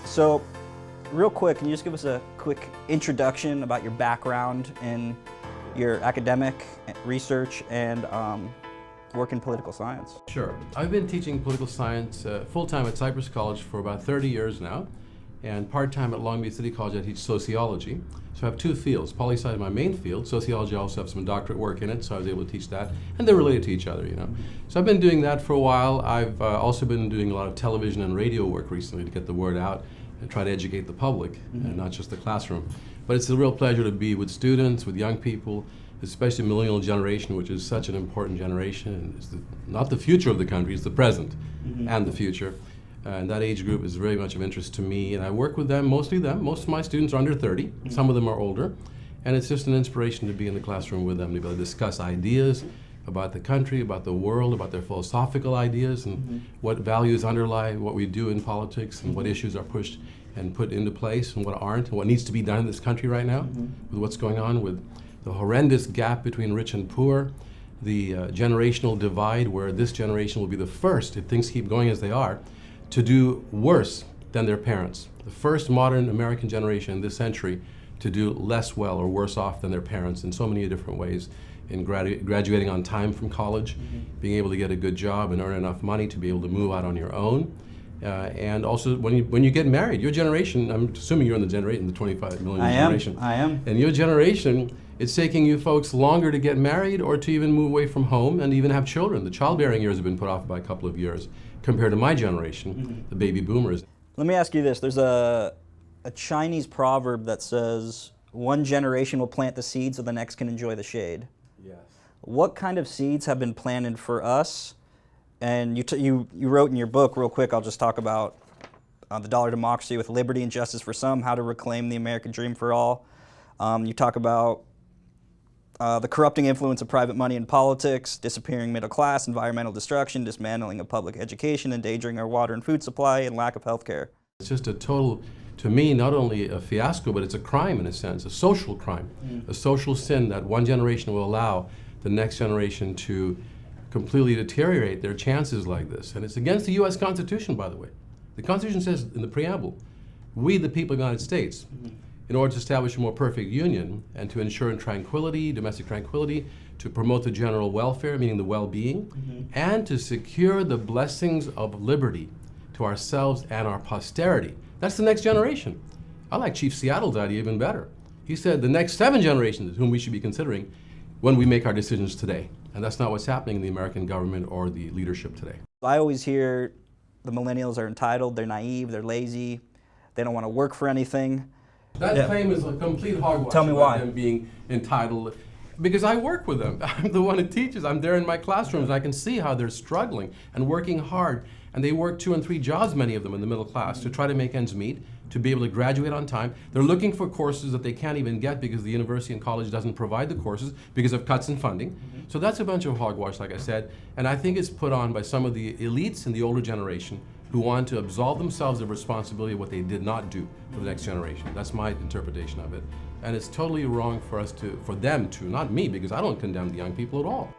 So, real quick, can you just give us a quick introduction about your background in your academic research and work in political science? Sure. I've been teaching political science full-time at Cypress College for about 30 years now, and part-time at Long Beach City College I teach sociology. So I have two fields. Poli-sci is my main field. Sociology also have some doctorate work in it, so I was able to teach that, and they're related to each other, you know. So I've been doing that for a while. I've also been doing a lot of television and radio work recently to get the word out and try to educate the public, and not just the classroom. But it's a real pleasure to be with students, with young people, especially Millennial Generation, which is such an important generation. And it's not the future of the country, it's the present and the future. And that age group is very much of interest to me, and I work with them, most of my students are under 30, some of them are older, and it's just an inspiration to be in the classroom with them, to be able to discuss ideas about the country, about the world, about their philosophical ideas, and what values underlie what we do in politics, and what issues are pushed and put into place, and what aren't, and what needs to be done in this country right now, with what's going on with the horrendous gap between rich and poor, the generational divide where this generation will be the first, if things keep going as they are, to do worse than their parents. The first modern American generation in this century to do less well or worse off than their parents in so many different ways, in graduating on time from college, being able to get a good job and earn enough money to be able to move out on your own. And also when you get married, your generation, I'm assuming you're in the 25 million generation. I am. And your generation, it's taking you folks longer to get married or to even move away from home and even have children. The childbearing years have been put off by a couple of years compared to my generation, the baby boomers. Let me ask you this. There's a Chinese proverb that says, one generation will plant the seed so the next can enjoy the shade. Yes. What kind of seeds have been planted for us? And you wrote in your book, real quick, I'll just talk about the dollar democracy with liberty and justice for some, how to reclaim the American dream for all. You talk about the corrupting influence of private money in politics, disappearing middle class, environmental destruction, dismantling of public education, endangering our water and food supply, and lack of health care. It's just a total, to me, not only a fiasco, but it's a crime in a sense, a social crime, a social sin that one generation will allow the next generation to completely deteriorate their chances like this. And it's against the U.S. Constitution, by the way. The Constitution says in the preamble, we, the people of the United States, in order to establish a more perfect union and to ensure tranquility, domestic tranquility, to promote the general welfare, meaning the well-being, and to secure the blessings of liberty to ourselves and our posterity. That's the next generation. I like Chief Seattle's idea even better. He said the next 7 generations whom we should be considering when we make our decisions today. And that's not what's happening in the American government or the leadership today. I always hear the millennials are entitled, they're naive, they're lazy, they don't want to work for anything. That claim is a complete hogwash. Tell me why. Them being entitled. Because I work with them. I'm the one who teaches. I'm there in my classrooms. I can see how they're struggling and working hard. And they work 2 and 3 jobs, many of them in the middle class, to try to make ends meet, to be able to graduate on time. They're looking for courses that they can't even get because the university and college doesn't provide the courses because of cuts in funding. So that's a bunch of hogwash, like I said. And I think it's put on by some of the elites in the older generation who want to absolve themselves of responsibility of what they did not do for the next generation. That's my interpretation of it. And it's totally wrong for them to, not me, because I don't condemn the young people at all.